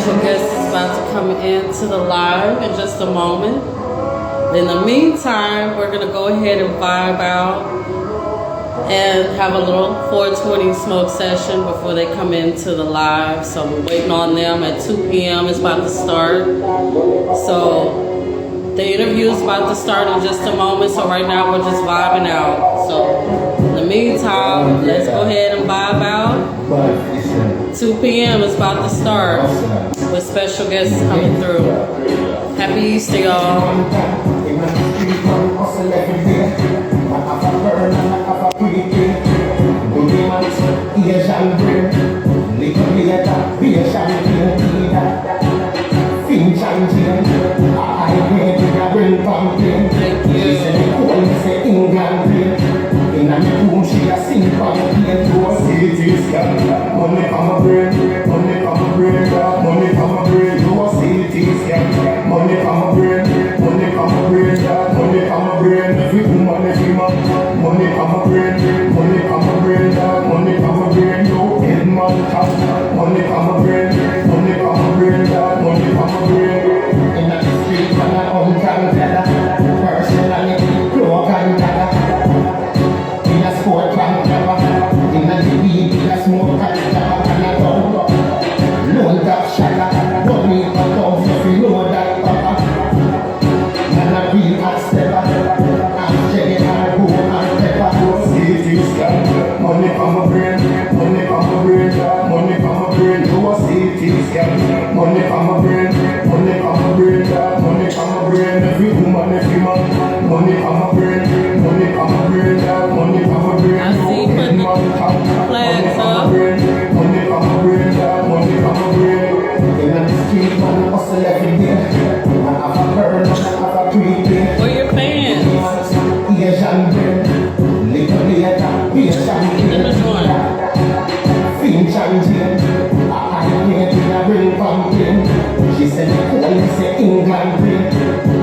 special guest is about to come into the live in just a moment. In the meantime, we're going to go ahead and vibe out and have a little 420 smoke session before they come into the live. So we're waiting on them at 2 p.m. It's about to start. So the interview is about to start in just a moment. So right now we're just vibing out. So in the meantime, let's go ahead and vibe out. 2 p.m. is about to start with special guests coming through. Happy Easter, y'all. Money from my brain, money from my brain, money from my brain, you a CT scan. Money from my brain, money from my brain, money from my brain, if you money from my money from my brain, money from my brain, money from my brain, you head man top. Money from my brain, money from my brain, money from my brain. In the street, man, I'm uncounted. Personally, cloak and dagger. In a sport bank, in a weed, in a smoke and tobacco and a dog. Loan that shagger, don't need a dog if you know that papa. And a real hot stepper, and jelly and go and pepper. City scan, money from my brain, money from my brain, money from my brain. Do a city scan, money from my brain, money from my brain, money from my brain. Every woman, every man, money from my brain, money from my brain, money from my brain. I see putting the flags up. Money from my brain, money from my brain. In the street, man, hustle every day. Man, have a burn, man, have a pre-pay. Where your fans? Asian brain, little later, Asian In the joint. Finch and Jane, I hate in a brain pumpkin. She said the cold, say England brain.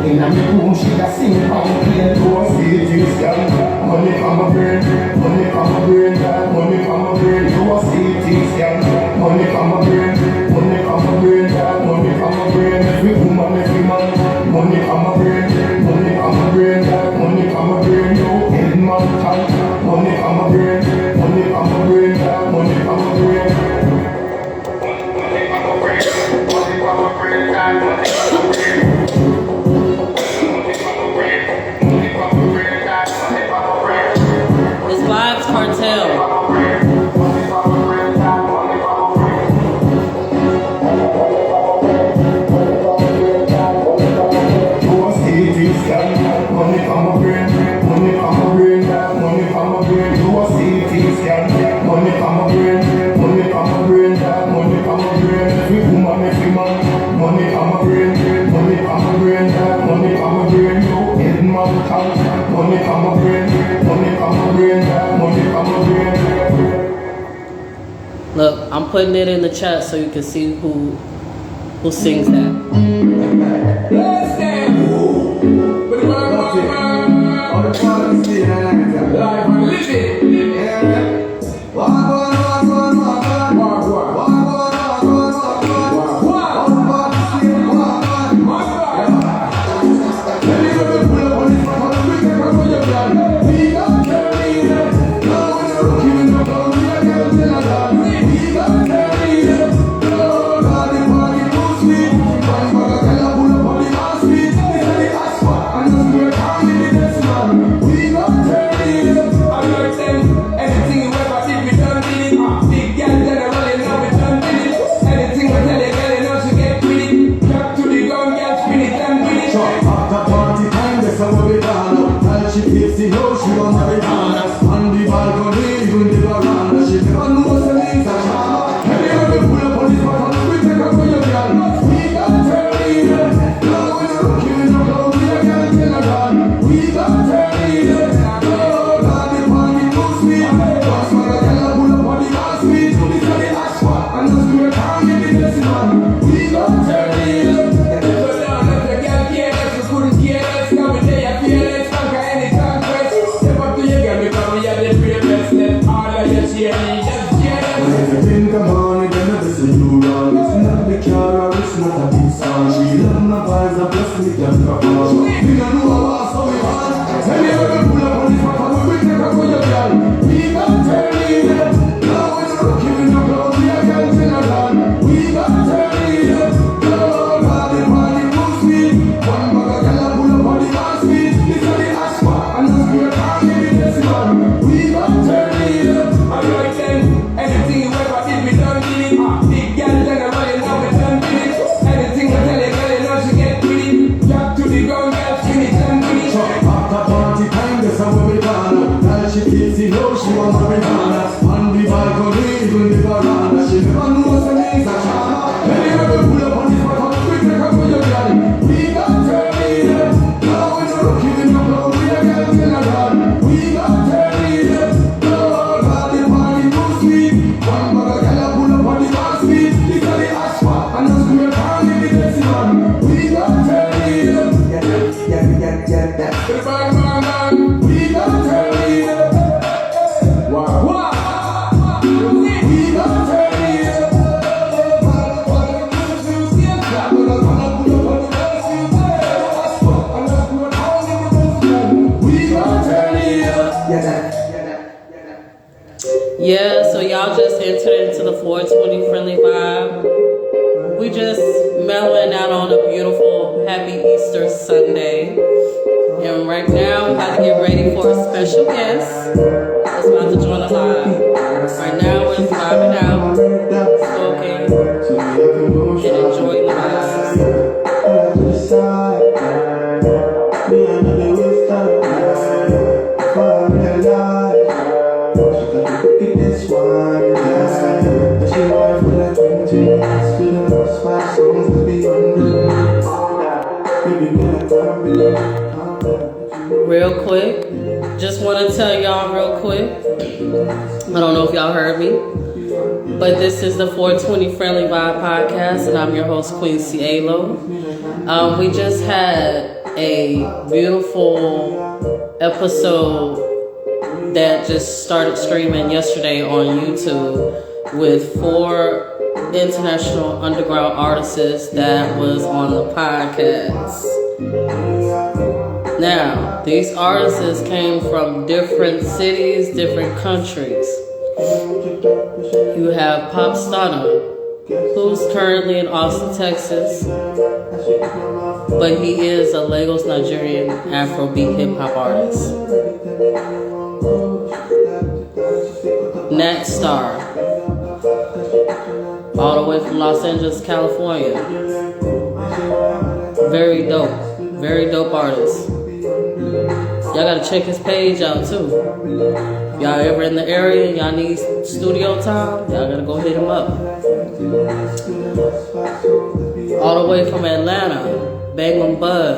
In a room, she a sing pumpkin. Do a city scan, money from my brain, money from my brain, money from my brain. Do a city scan, money from my brain, money from my brain, money from my brain. Every woman, every man, money from my brain, money from my brain, money from my brain. No head man talk, money from my brain, money from my brain, money from my brain. It's Vibes Cartel. Money from my brain, money from my brain, money from my brain. Do a CT scan. Money from my brain, money from my brain, money from my brain. Every woman, every man, money from my brain, money from my brain, money from my brain. You head man talk. Money from my brain, money from my brain, money from my brain. Look, I'm putting it in the chat so you can see who sings that. Let's dance. Live and live it. is a blessing, it can come out. We don't know about so we want. When you ever pull up on this matter, we take up on your girl. We got turn it up. Now when you're rocking with your girl, we are girls in a land. We got turn it up. Lord, all the party moves sweet. One bag of girl pull up on the dance beat. This is the asphalt, and the spirit can't give it this man. We got turn it up. I'm like them. Anything you ever did, we done did it. Big girl generally now we done did it. Anything we tell a girl, you know she get with it. Drop to the ground, girl, skin it and with it. After party time, that's how we gonna. Now she keeps it low, she wants to be gonna. On the balcony, even the veranda. She never knows her name's a charmer. When you ever pull up on this matter, we take up with your girl. We got turn it up. Now when you're rocking with your girl, we are girls in a land. We got turn it up. Lord, all the party moves sweet. One bag of girl pull up on the dance beat. This is the asphalt, and the spirit can't give it this man. We got turn it up. To the bang, bang, bang. We got turn it up. Wow. Wow. We got turn it up. We got turn it up. Yeah, so y'all just entered into the 420 friendly vibe. We just mellowing out on a beautiful, happy Easter Sunday. And right now, we're about to get ready for a special guest that's about to join the live. Right now, we're just vibing out, smoking, and enjoying the vibes. Real quick, just want to tell y'all real quick. I don't know if y'all heard me, but this is the 420 Friendly Vibe Podcast, and I'm your host, Queen Cielo. We just had a beautiful episode that just started streaming yesterday on YouTube with 4 international underground artists that was on the podcast. Now, these artists came from different cities, different countries. You have Pop Stunner, who's currently in Austin, Texas, but he is a Lagos, Nigerian Afrobeat hip hop artist. Nat Star, all the way from Los Angeles, California. Very dope artist. Y'all gotta check his page out too. If y'all ever in the area and y'all need studio time, y'all gotta go hit him up. All the way from Atlanta, Bangum Bud.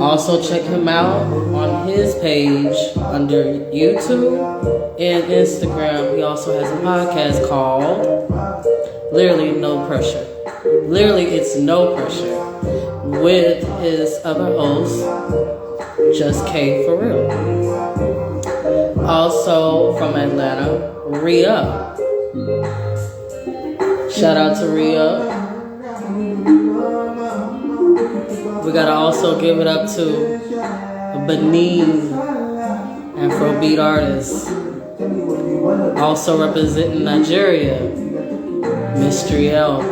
Also check him out on his page under YouTube and Instagram. He also has a podcast called Literally No Pressure. Literally, it's no pressure, with his other host, Just K for Real. Also from Atlanta, Rhea. Shout out to Rhea. We gotta also give it up to a Benin Afrobeat artist. Also representing Nigeria, Mystery L.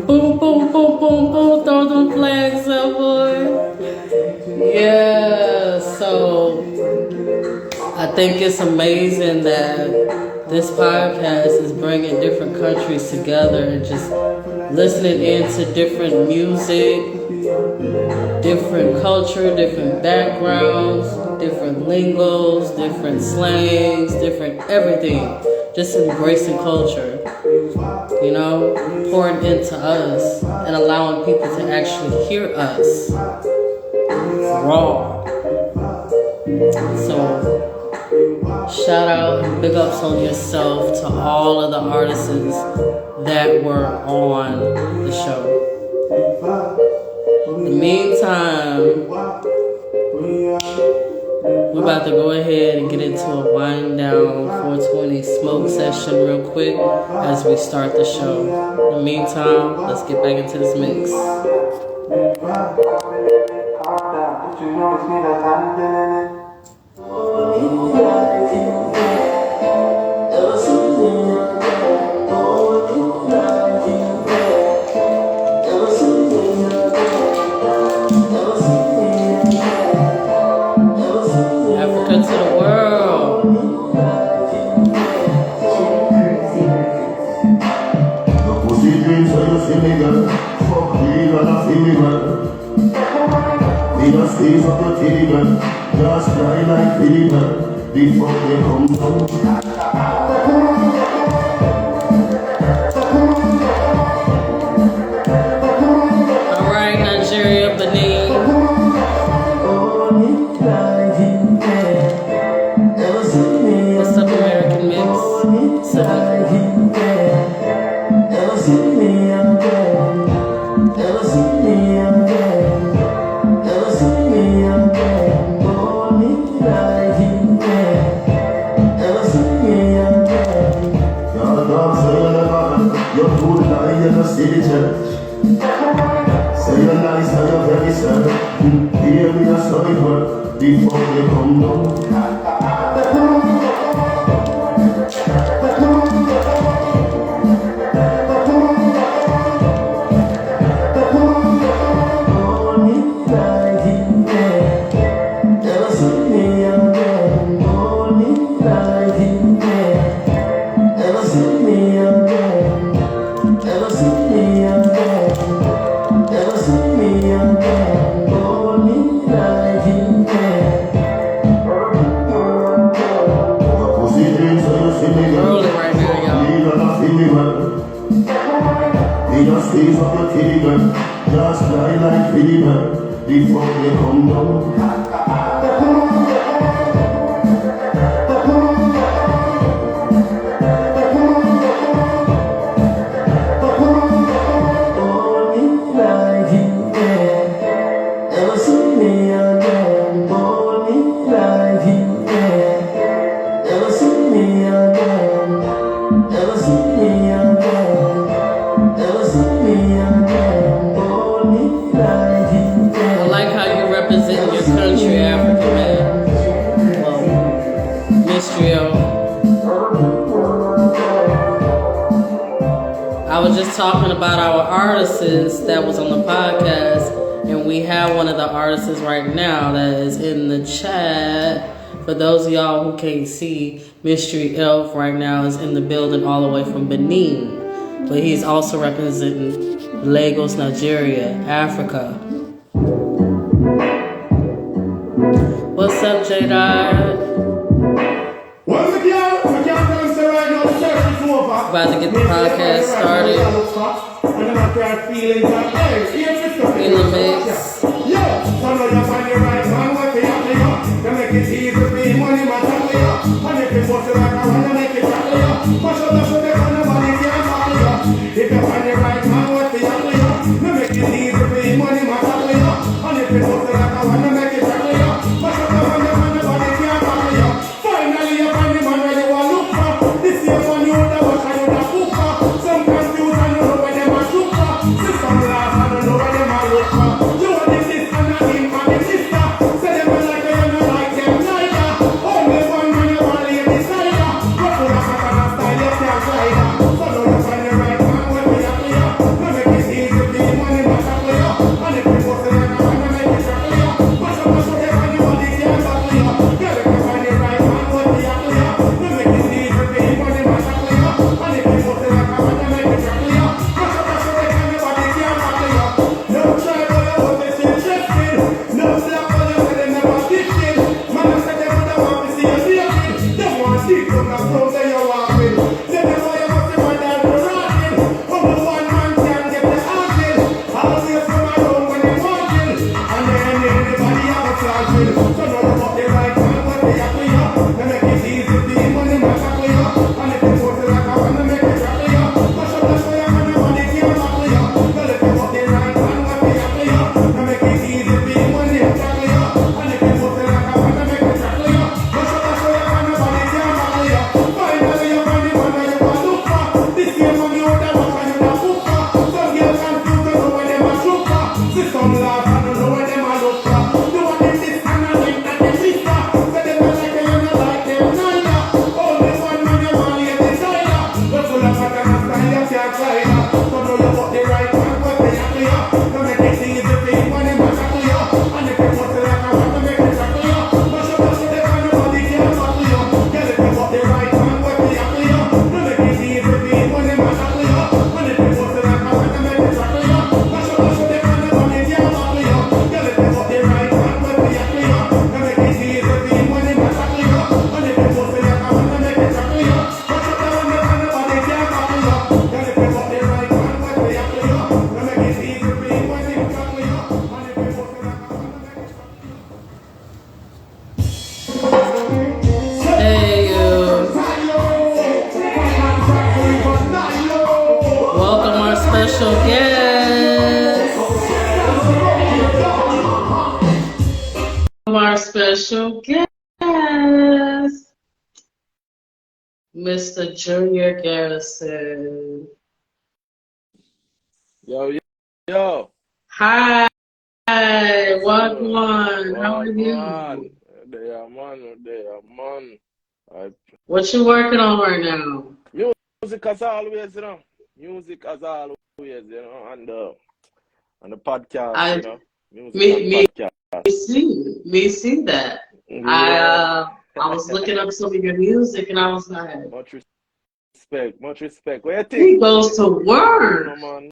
Boom, boom, boom, boom, boom, throw them flags up, boy. Yeah, so I think it's amazing that this podcast is bringing different countries together and just listening into different music, different culture, different backgrounds, different lingos, different slangs, different everything. Just embracing culture, you know, pouring into us and allowing people to actually hear us raw. So, shout out and big ups on yourself to all of the artists that were on the show. In the meantime, we're about to go ahead and get into a wind down 420 smoke session real quick as we start the show. In the meantime, let's get back into this mix. Africa to the world. The pussy dreams so you see me girl. Fuck me girl, I feel me girl. Me just squeeze up your titty girl. Just cry like Philly girl. Before they come down. Alright, Nigeria, Benin. What's up, American Mix? You're too nice, you're not silly church. Say you're nice and you're very sad. Hear me a story word before they come down. Rolling right now, y'all. Just squeeze up your titty girl. Just cry like Philly girl. Before they come down. I like how you represent your country, Africa, man. Mystery of. I was just talking about our artists that was on the podcast, and we have one of the artists right now that is in the chat. For those of y'all who can't see, Mystery Elf right now is in the building all the way from Benin. But he's also representing Lagos, Nigeria, Africa. What's up, J-Dot? Once again, we can't tell us right now, the church is over. About to get the podcast started. In the mix. Yo, so now you find the right man, what they have to do. They make it easy to pay money, man, tackle you. And if you bust it like I want to make it tackle you. Push up the foot, they can't nobody can't tackle you. If you find the right man, what they have to do. They make it easy to pay money, man, tackle you. And if you bust it like I want to make it tackle you. Push up the foot, they can't nobody can't tackle you. Finally, you find the man where you want to look for. This year one you would have watched and you would have cooked for. Some confused and you know where they are shook for. Some laugh and you know where they are look for. You want the sister and the him and the sister. special guest, Mr. Junior Garrison. Yo, yo. Hi, What's what good? one? How are What you? man? They are man. I, What you working on right now? music as always, Music as always, and the podcast, I Music and me podcast. see that. I Yeah. uh I was looking up some of your music and I was like, Much respect, much respect. What you he think? goes to Cool work. no man.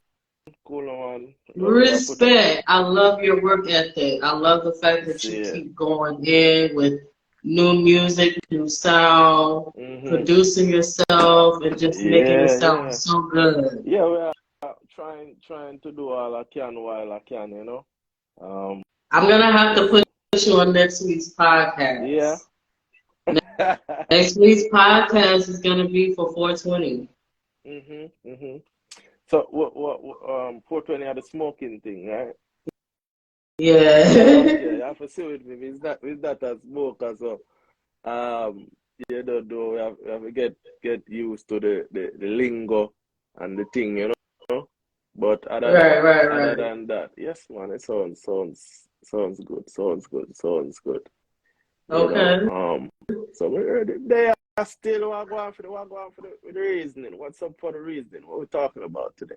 Cool no man. I put up. Respect. I love your work ethic. I love the fact that you See it. keep going in with new music, new sound, Mm-hmm. producing yourself, and just making it Yeah, sound yeah. so good. Yeah, we are trying to do all I can while I can. Um, I'm gonna have to just put you on next week's yeah. podcast. Next week's podcast is gonna be for 420. Mhm. So what 420 had the smoking thing, right? Okay, Yeah. you have to see with me. It's not a smoker, so um you don't know we have to get used to the lingo and the thing, But other Right. than that, yes man, it sounds good, sounds good. You know. Okay. So they are still with the reasoning. What's up for the reasoning? What we talking about today?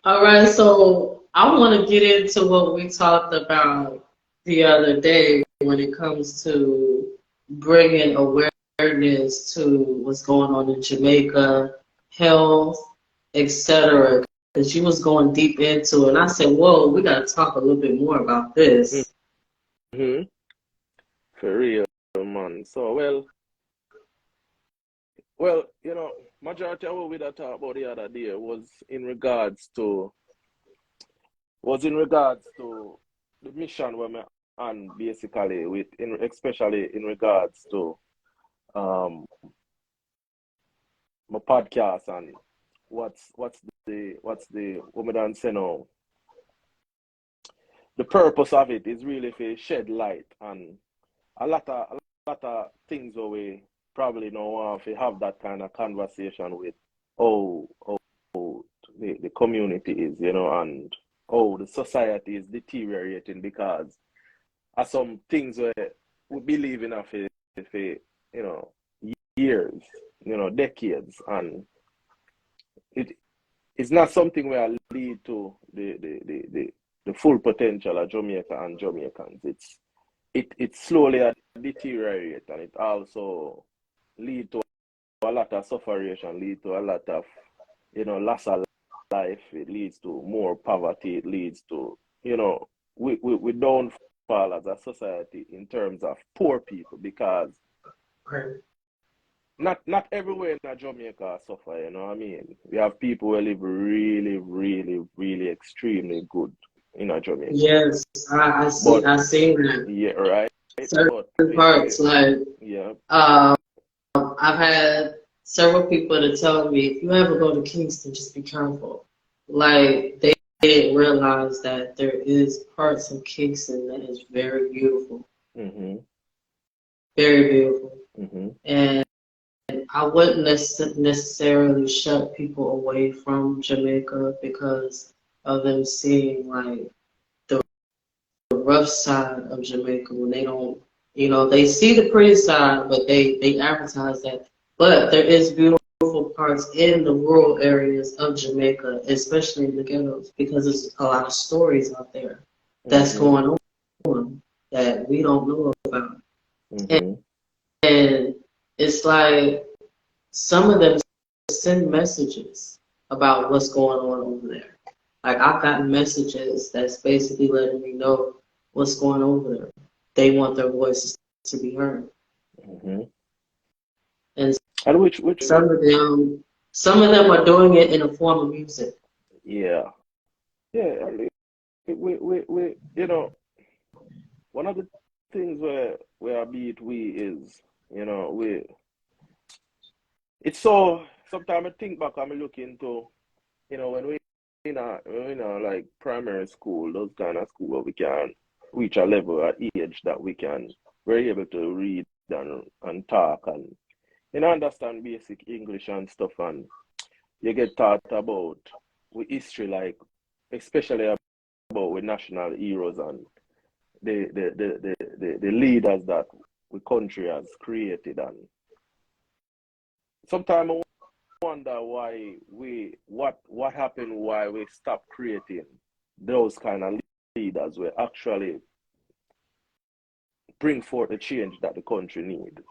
All right, so I want to get into what we talked about the other day when it comes to bringing awareness to what's going on in Jamaica, health, etc. Because you was going deep into it, and I said, "Whoa, we got to talk a little bit more about this." Hmm. For real, man. So well, majority of what we done talk about the other day was in regards to the mission where me on basically especially in regards to um my podcast and what's the what me done say now. The purpose of it is really to shed light and a lot of things where we probably don't want to have that kind of conversation with how the community is, and how the society is deteriorating because of some things where we believe in for years, decades, and it's not something where lead to the full potential of Jamaica and Jamaicans. It slowly deteriorate and it also lead to a lot of sufferation, lead to a lot of loss of life. It leads to more poverty. It leads to we don't fall as a society in terms of poor people because Right. not everywhere in Jamaica suffer. You know what I mean? We have people who live really, really, really extremely good in Jamaica, Yes, I see. but I see that yeah, right. certain But we parts, like yeah. um, I've had several people to tell me if you ever go to Kingston, just be careful. Like they didn't realize that there is parts of Kingston that is very beautiful, Mhm. very beautiful, Mhm. and I wouldn't necessarily shut people away from Jamaica because of them seeing like the rough side of Jamaica when they don't, they see the pretty side, but they advertise that. But there is beautiful parts in the rural areas of Jamaica, especially in the ghettos, because there's a lot of stories out there that's Mhm. going on that we don't know about. And, Mhm. and it's like some of them send messages about what's going on over there. Like I've gotten messages that's basically letting me know what's going on over there. They want their voices to be heard. Mhm. And And which some of them are doing it in a form of music. yeah. Yeah, I mean, we one of the things where I beat we is, we it's so sometimes I think back and I look into, when we like primary school, those kind of school where we can. reach a level at age that we're able to read and talk and understand basic English and stuff, and you get taught about with history, like especially about with national heroes and the leaders that the country has created. And sometimes I wonder what happened, why we stopped creating those kind of leaders who actually bring forth the change that the country needs.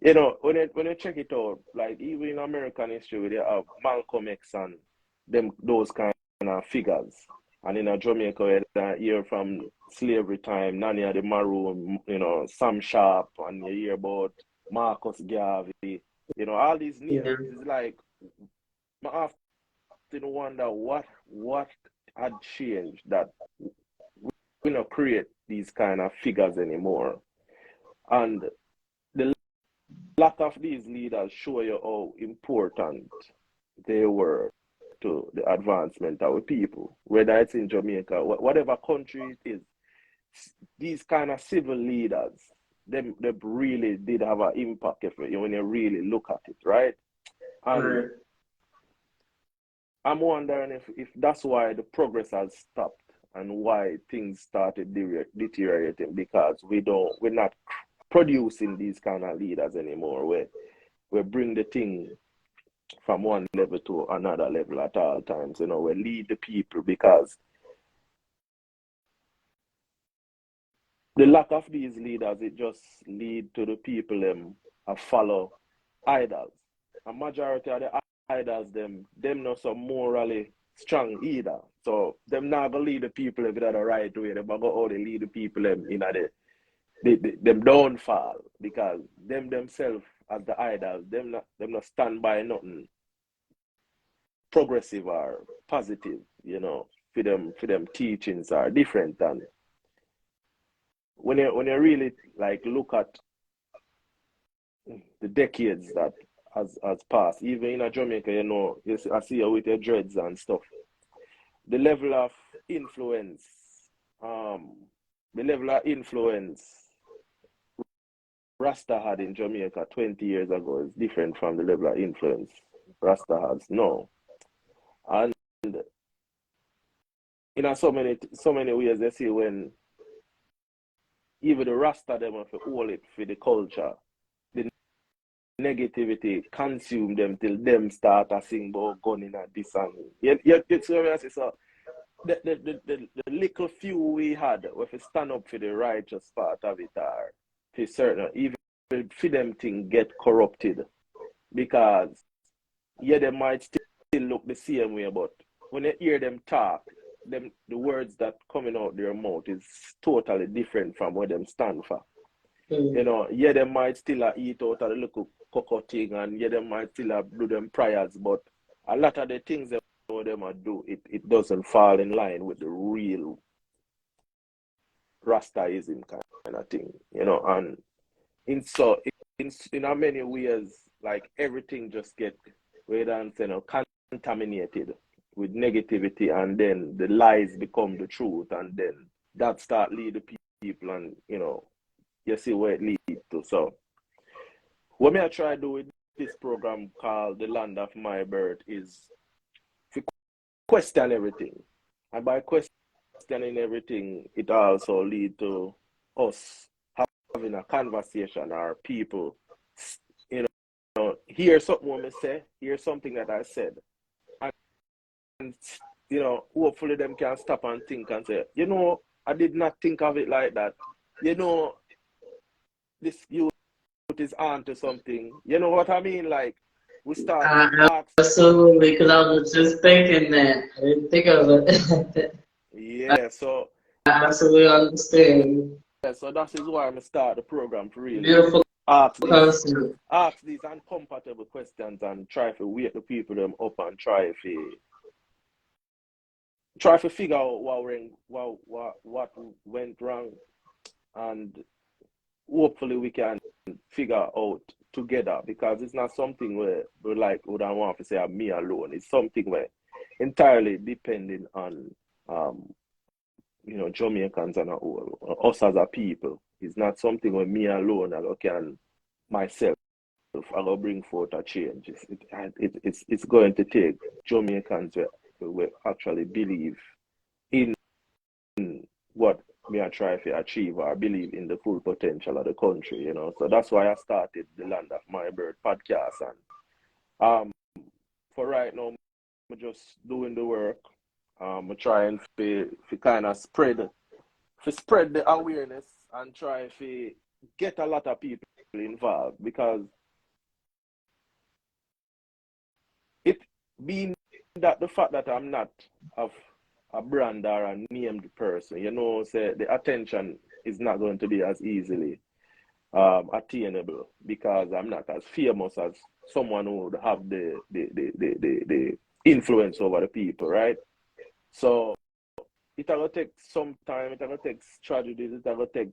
You know, when you check it out, like even in American history, where they have Malcolm X and those kind of figures, and in Jamaica, where they hear from slavery time, Nani the Maroon, you know, Sam Sharp, and you hear about Marcus Garvey, you know, all these names. Yeah. Is like, I often wonder what had changed that we don't create these kind of figures anymore, and the lack of these leaders show you how important they were to the advancement of the people, whether it's in Jamaica, whatever country it is. These kind of civil leaders, they really did have an impact when you really look at it, right? And Right. I'm wondering if that's why the progress has stopped and why things started deteriorating, because we're not producing these kind of leaders anymore, where we bring the thing from one level to another level at all times. You know, we lead the people, because the lack of these leaders, it just lead to the people follow idols. A majority of the idols, them not so morally strong either. So them not gonna lead the people in the right way. They go how they lead the people in them downfall, because them themselves as the idols, them not stand by nothing progressive or positive, you know, for them teachings are different. And when you really like look at the decades that has passed, even in Jamaica, you know, I see you with your dreads and stuff. The level of influence, the level of influence Rasta had in Jamaica 20 years ago is different from the level of influence Rasta has now. And in so many ways, they see when even the Rasta them have to hold it for the culture, the negativity consume them till them start to sing about gunning and this and so the little few we had, if we stand up for the righteous part of it, are for certain, even for them thing get corrupted, because they might still look the same way, but when you hear them talk, the words that coming out their mouth is totally different from what them stand for. You know, they might still eat out of the little cocoa thing, and they might still do them prayers, but a lot of the things that them do, it doesn't fall in line with the real Rastaism kind of thing, you know. And in many ways, like everything just get contaminated with negativity, and then the lies become the truth, and then that start lead the people, and you know, you see where it leads to. So what I try to do with this program called The Land of My Birth is to question everything. And by questioning everything, it also lead to us having a conversation, or people, you know, hear something when I say, hear something that I said. And you know, hopefully them can stop and think and say, you know, I did not think of it like that. You know, this youth is on to something. You know what I mean? Like, we start ask. Absolutely, because I was just thinking that. I didn't think of it. Yeah, so I absolutely understand. so that is why I'm start the program to really Beautiful ask concept. these uncomfortable questions, and try to wake the people them up, and try to figure out what went wrong, and hopefully we can figure out together, because it's not something where we like would I want to say me alone. It's something where entirely depending on Jamaicans and all, us as a people. It's not something where me alone I can myself I will bring forth a change. It's going to take Jamaicans who actually believe in what me I try to achieve or believe in the full potential of the country, So that's why I started the Land of My Bird podcast. And for right now, I'm just doing the work. I'm trying to kind of spread the awareness and try to get a lot of people involved, because it being that the fact that I'm not of a brand or a named person, say the attention is not going to be as easily attainable, because I'm not as famous as someone who would have the influence over the people, right? So it will take some time, it will take strategies, it will take,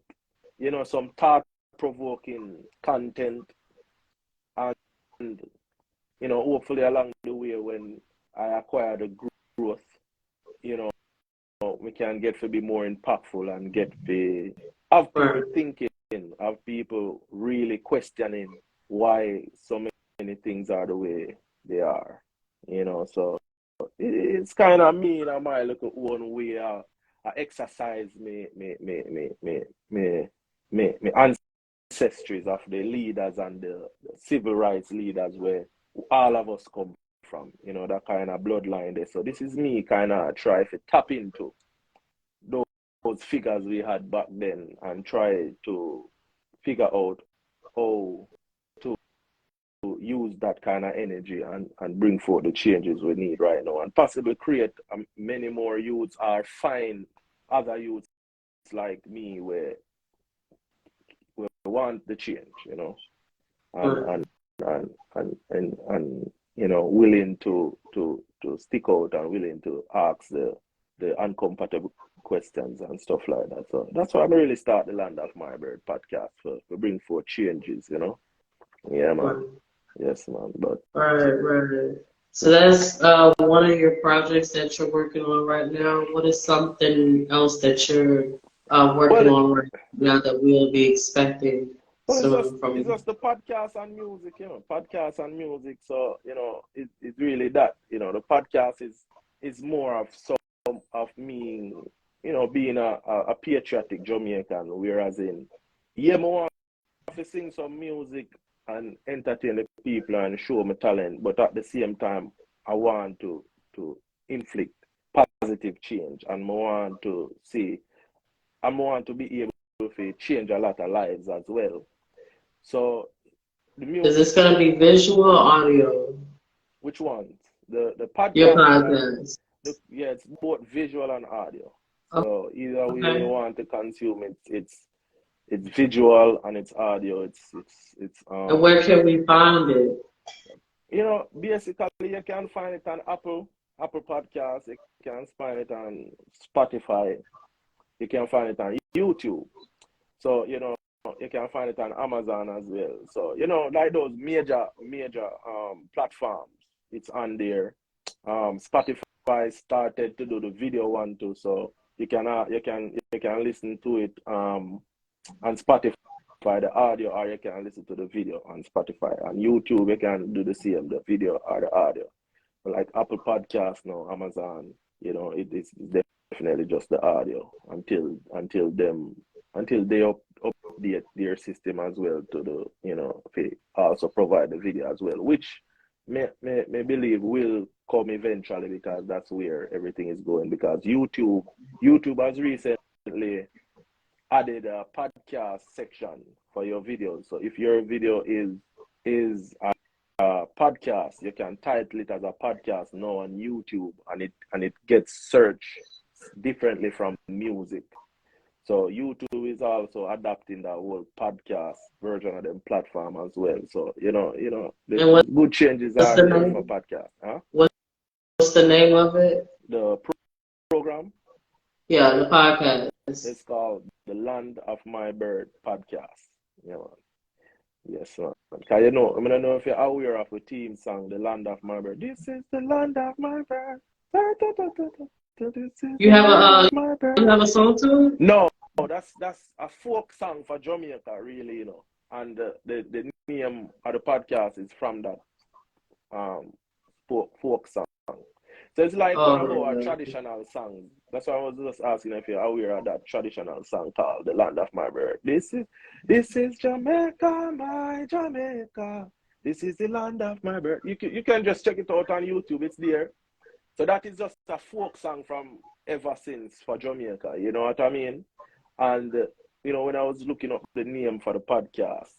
some thought-provoking content, and hopefully along the way when I acquire the growth, we can get to be more impactful and get to have people thinking, have people really questioning why so many things are the way they are, So it's kind of me in my little own way. I exercise me ancestries of the leaders and the civil rights leaders where all of us come from, that kind of bloodline there. So this is me kind of try to tap into those figures we had back then and try to figure out how to use that kind of energy and bring forth the changes we need right now, and possibly create many more youths or find other youths like me where we want the change, and willing to stick out and willing to ask the uncomfortable questions and stuff like that. So that's why I'm really start the Land of My Bird podcast for bring forth changes, Yeah, man. Yes, man. But Right. So that's one of your projects that you're working on right now. What is something else that you're working on right now that we'll be expecting soon from you? It's just the podcast and music, podcast and music. So, it's really that, the podcast is more of some of me, being a patriotic Jamaican, whereas I want to sing some music and entertain the people and show my talent, but at the same time, I want to inflict positive change, and I want to be able to change a lot of lives as well. So the music. Is this going to be visual or audio? Which ones? The podcast. Your podcast. It's both visual and audio. So either way you want to consume it, it's visual and it's audio. It's And where can we find it? Basically you can find it on Apple Podcasts, you can find it on Spotify, you can find it on YouTube. So, you can find it on Amazon as well. So, like those major platforms, it's on there. Spotify started to do the video one too, so you can listen to it on Spotify, the audio, or you can listen to the video on Spotify. On YouTube, you can do the same, the video or the audio. But like Apple Podcasts now, Amazon, it's definitely just the audio until they update their system as well to they also provide the video as well, which may believe will come eventually, because that's where everything is going, because YouTube has recently added a podcast section for your videos. So if your video is a podcast, you can title it as a podcast now on YouTube, and it gets searched differently from music. So YouTube is also adapting the whole podcast version of them platform as well. So the good changes are there for podcast. Huh? What's the name of it? The program? Yeah, the podcast. It's called the Land of My Bird podcast. Yeah, man. Yes, man. Because I don't know if you're aware of the theme song, The Land of My Bird. This is the land of my bird. This is You the have land a of my birth. you have a song to it? No, that's a folk song for Jamaica, really, you know. And the name of the podcast is from that folk song. So it's like one of our Oh, traditional songs. That's why I was just asking if you're aware of that traditional song called "The Land of My Birth." This is Jamaica, my Jamaica. This is the land of my birth. You can just check it out on YouTube. It's there. So that is just a folk song from ever since for Jamaica. You know what I mean? And when I was looking up the name for the podcast,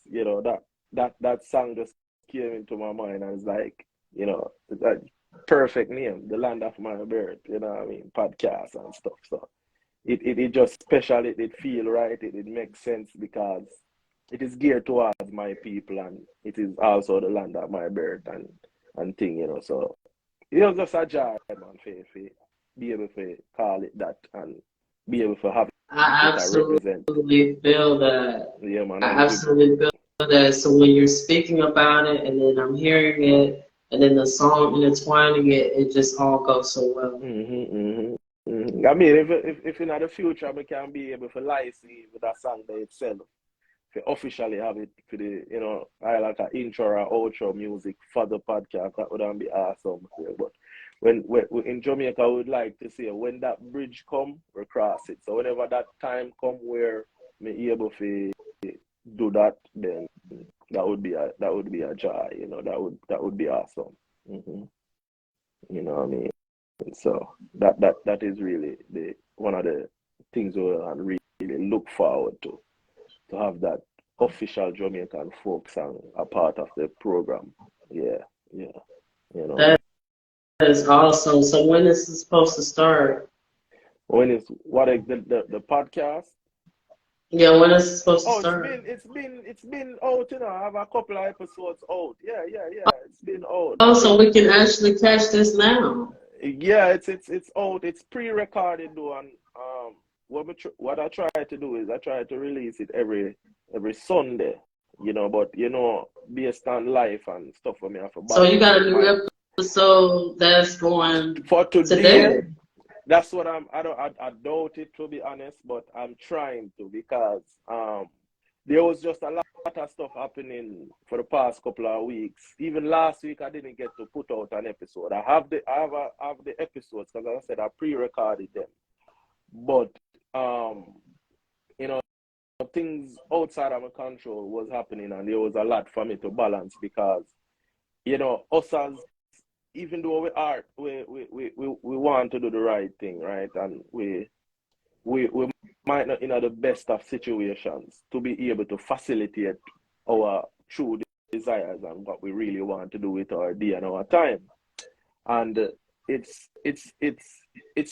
that song just came into my mind. I was like, that perfect name, the land of my birth. You know what I mean? Podcast and stuff. So it just special. It feel right. It makes sense because it is geared towards my people, and it is also the land of my birth and thing. So it was just a joy, man, for be able to call it that and be able to have I it to represent. absolutely feel that. Yeah, man. I And absolutely feel that. So when you're speaking about it, and then I'm hearing it, and then the song intertwining it, it just all goes so well. I mean, if in the future we can be able to license with that song by itself, to officially have it for the, I like an intro or outro music for the podcast, that would be awesome. But when in Jamaica, we would like to see when that bridge come, we cross it. So whenever that time come where me able to do that, then that would be a joy. That would be awesome. You know what I mean? So that is really the one of the things we really look forward to have that official Jamaican folk song a part of the program. Yeah. That is awesome. So when is it supposed to start? When is the podcast? Yeah, when is it supposed to Oh, start? it's been out. I have a couple of episodes out. Yeah. It's been out. Oh, so we can actually catch this now. Yeah, it's out. It's pre-recorded though, and what I try to do is I try to release it every Sunday. But based on life and stuff, I have to So you balance got it. a new episode that's going For today, today. that's what I doubt it, to be honest, but I'm trying to, because there was just a lot of stuff happening for the past couple of weeks. Even last week I didn't get to put out an episode. I have the episodes, because as I said, I pre-recorded them. But things outside of my control was happening, and there was a lot for me to balance, because us, as even though we want to do the right thing, right? And we might not in the best of situations to be able to facilitate our true desires and what we really want to do with our day and our time. And it's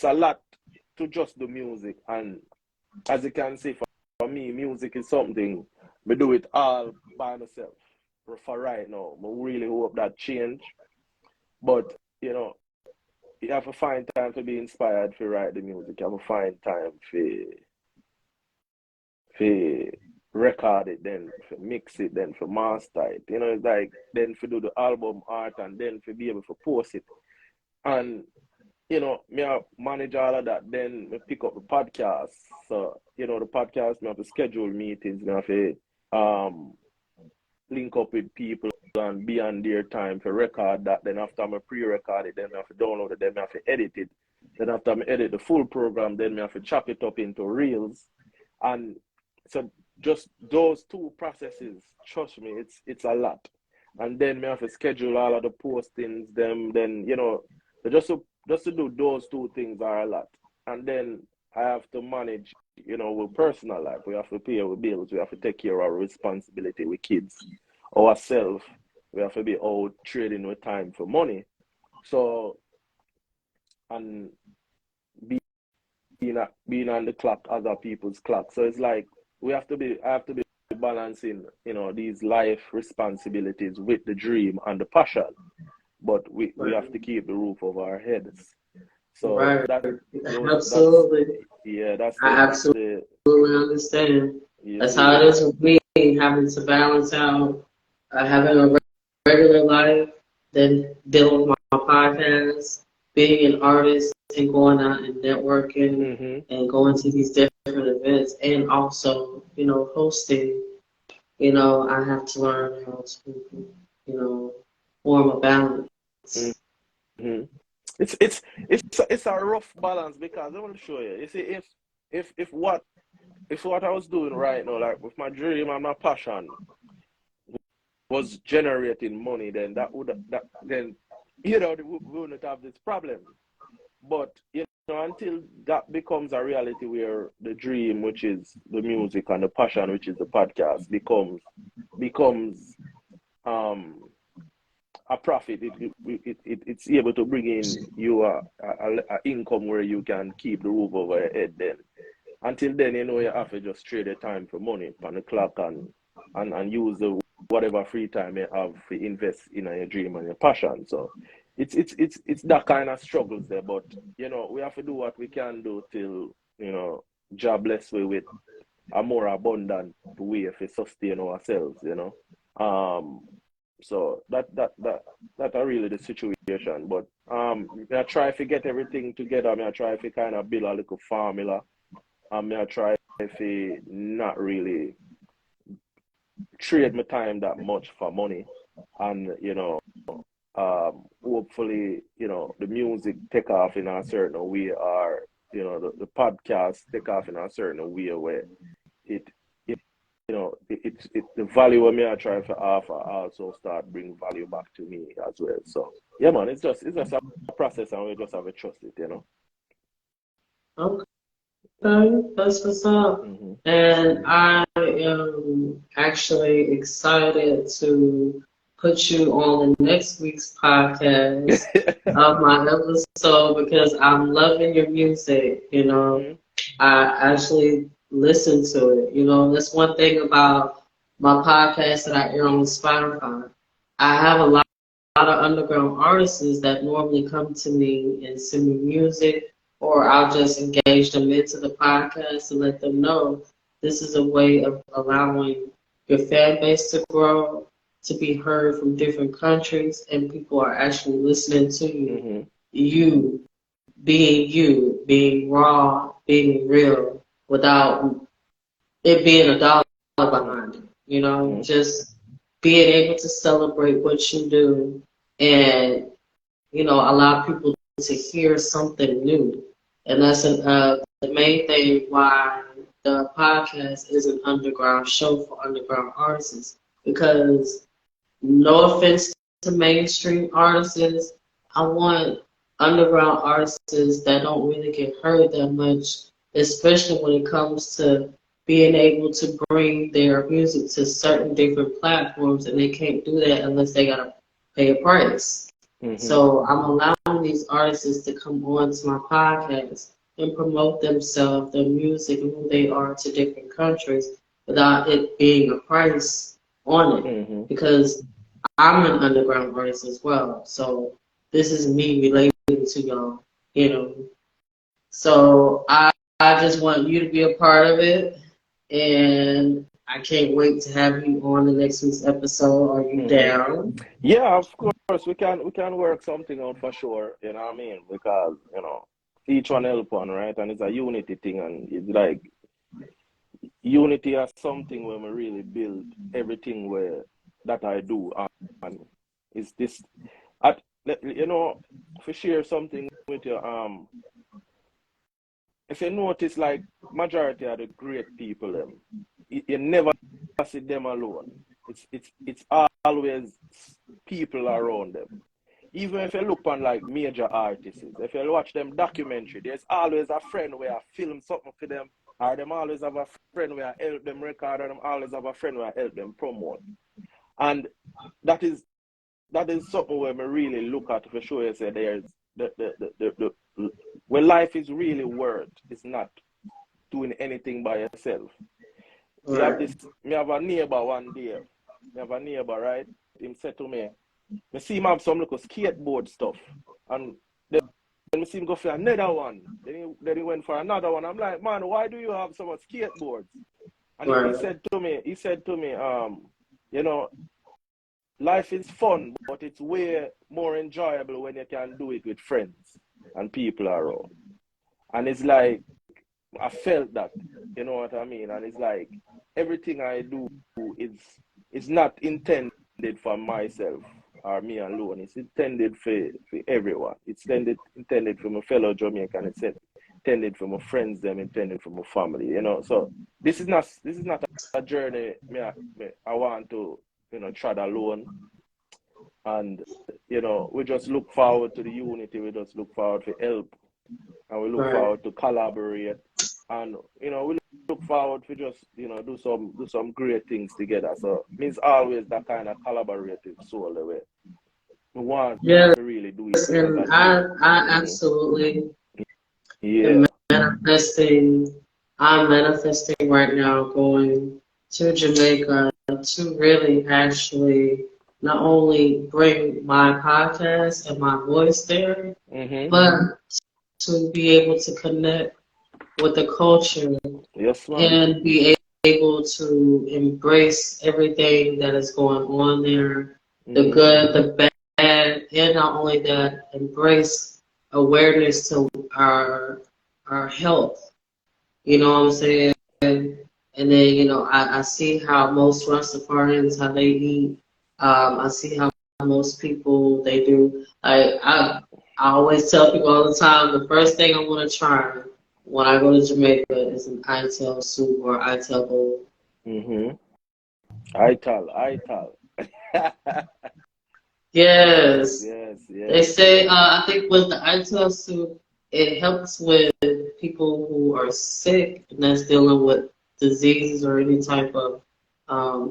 a lot to just do music. And as you can see, for me, music is something we do it all by myself for right now. I really hope that change. But you have to find time to be inspired to write the music. You have to find time to record it, then to mix it, then to master it. It's like then to do the album art, and then to be able to post it. And me I manage all of that. Then me pick up the podcast. So the podcast, me have to schedule meetings. Me have to link up with people and be on their time to record that. Then after I pre-record it, then I have to download it, then I have to edit it. Then after I edit the full program, then I have to chop it up into reels. And so just those two processes, trust me, it's a lot. And then I have to schedule all of the postings, then just to do those two things are a lot. And then I have to manage, with personal life. We have to pay our bills. We have to take care of our responsibility with kids, ourselves. We have to be out trading with time for money. So, and being on the clock, other people's clock. So it's like I have to be balancing, these life responsibilities with the dream and the passion. But we have to keep the roof over our heads. So Right. absolutely. I absolutely understand. That's how it is with me, having to balance out having a regular life, then dealing with my podcast, being an artist, and going out and networking Mm-hmm. and going to these different events and also, hosting, I have to learn how to, form a balance. Mm-hmm. It's a rough balance because I want to show you. You see, if what I was doing right now, like with my dream and my passion, was generating money, then we wouldn't have this problem. But until that becomes a reality where the dream, which is the music, and the passion, which is the podcast, becomes a profit, it's able to bring in you a income where you can keep the roof over your head. Then until then, you have to just trade the time for money on the clock and use the whatever free time you have to invest in your dream and your passion. So it's that kind of struggles there. But we have to do what we can do till Jah bless we with a more abundant way to sustain ourselves. So that are really the situation. But I try to get everything together. I try to kind of build a little formula. I try to not really trade my time that much for money, and hopefully the music take off in a certain way, or the podcast take off in a certain way where it the value of me I try to offer also start bring value back to me as well. So yeah, man, it's just a process, and we just have to trust it. Okay, that's what's up. Mm-hmm. And I am actually excited to put you on the next week's podcast of my episode because I'm loving your music. Mm-hmm. I actually listen to it. That's one thing about my podcast that I air on Spotify. I have a lot of underground artists that normally come to me and send me music, or I'll just engage them into the podcast to let them know this is a way of allowing your fan base to grow, to be heard from different countries, and people are actually listening to you. Mm-hmm. You being raw, being real, without it being a dollar behind it. Mm-hmm. Just being able to celebrate what you do and, allow people to hear something new. And that's the main thing why the podcast is an underground show for underground artists. Because no offense to mainstream artists, I want underground artists that don't really get heard that much, especially when it comes to being able to bring their music to certain different platforms, and they can't do that unless they gotta pay a price. Mm-hmm. So I'm allowing these artists to come on to my podcast and promote themselves, their music, and who they are to different countries without it being a price on it. Mm-hmm. Because I'm an underground artist as well. So this is me relating to y'all. So I just want you to be a part of it, and I can't wait to have you on the next week's episode. Are you down? Yeah, of course. We can work something out for sure, you know what I mean? Because, each one help one, right? And it's a unity thing, and it's like unity is something when we really build everything that I do, and it's this if you share something with you, if you notice, like majority of the great people you never see them alone. It's always people around them. Even if you look on like major artists, if you watch them documentary, there's always a friend where I film something for them, or them always have a friend where I help them record, or them always have a friend where I help them promote. And that is something where we really look at for sure. You say there's the where life is really worth is not doing anything by yourself. Right. Me have a neighbor one day. Me have a neighbor, right? Him said to me see him have some little skateboard stuff. And then me see him go for another one. Then he went for another one. I'm like, man, why do you have so much skateboards? And Right. he said to me, life is fun, but it's way more enjoyable when you can do it with friends. and people around. And it's like I felt that, you know what I mean? And it's like everything I do is not intended for myself or me alone. It's intended for everyone. It's intended for my fellow Jamaican. It's intended for my friends, them intended for my family, you know. So this is not a journey I want to, you know, tread alone. And, you know, we just look forward to the unity, we just look forward to help, and we look forward to collaborate, and, you know, we look forward to just, you know, do some great things together. So it means always that kind of collaborative soul the way we want Yes, to really do it and as a I team. absolutely Yeah. am manifesting. I'm manifesting right now going to Jamaica to really actually not only bring my podcast and my voice there, but to be able to connect with the culture Yes, man. and be able to embrace everything that is going on there, the good, the bad, and not only that, embrace awareness to our health. You know what I'm saying? And then, you know, I see how most Rastafarians, how they eat. I see how most people, they do. I always tell people all the time, the first thing I want to try when I go to Jamaica is an ital soup or ital bowl. Ital. Yes. Yes. They say, I think with the ital soup, it helps with people who are sick and that's dealing with diseases or any type of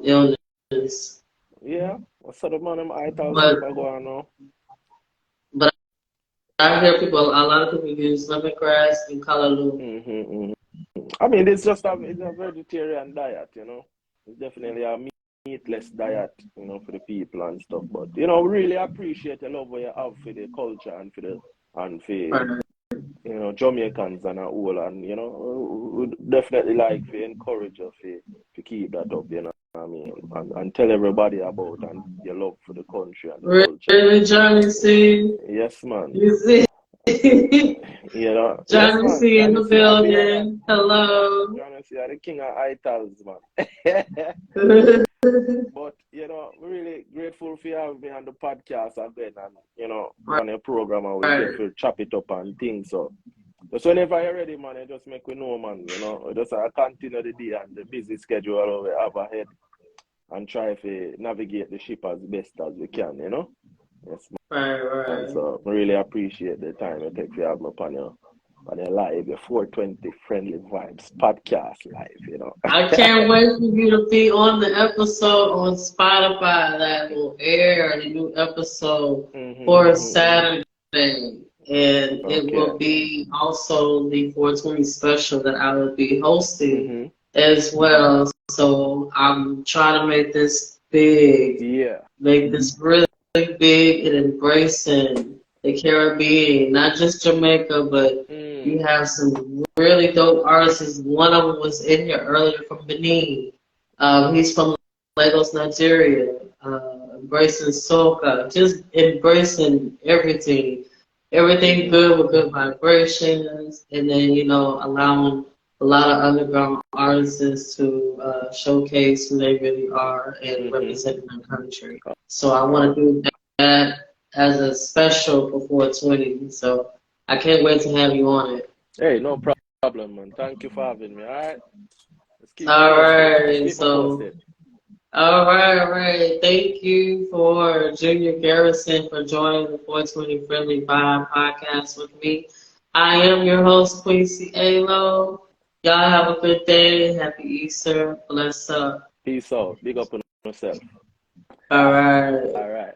illness. Yeah. What's the man them ital But soup I go on now? but I hear people, a lot of people use lemongrass and callaloo. I mean, it's a vegetarian diet, you know. It's definitely a meatless diet, you know, for the people and stuff. But, you know, really appreciate the love you have for the culture and for Right. you know, Jamaicans and all, and, you know, would definitely like to encourage you to keep that up, you know what I mean, and tell everybody about and your love for the country and the culture. Really, Johnny C. Yes, man. You see? You know, yes, Johnny man. C in the Johnny C, I be here, man. building. Hello. Johnny C, are the king of itals, man. But, you know, we're really grateful for you having me on the podcast again and, you know, on your program, and we get to chop it up and things. So whenever you're ready, man, you just make me know, man. You know, we just continue the day and the busy schedule we have ahead and try to navigate the ship as best as we can, you know? Yes, man. Right. So I really appreciate the time you take to have me on your live, your 420 Friendly Vibes podcast live, you know. I can't wait for you to be on the episode on Spotify that will air the new episode for Saturday. And it will be also the 420 special that I will be hosting as well. So I'm trying to make this big. Yeah. Make this really big and embracing the Caribbean, not just Jamaica, but you have some really dope artists. One of them was in here earlier from Benin. He's from Lagos, Nigeria. Embracing soca, just embracing everything good with good vibrations, and then, you know, allowing a lot of underground artists to showcase who they really are and representing their country. So I want to do that as a special for 420. So I can't wait to have you on it. Hey, no problem, man. Thank you for having me. All right. All right. Thank you for Junior Garrison for joining the 420 Friendly Vibe podcast with me. I am your host, Quincy Alo. Y'all have a good day. Happy Easter. Bless up. Peace out. Big up on yourself. All right. All right.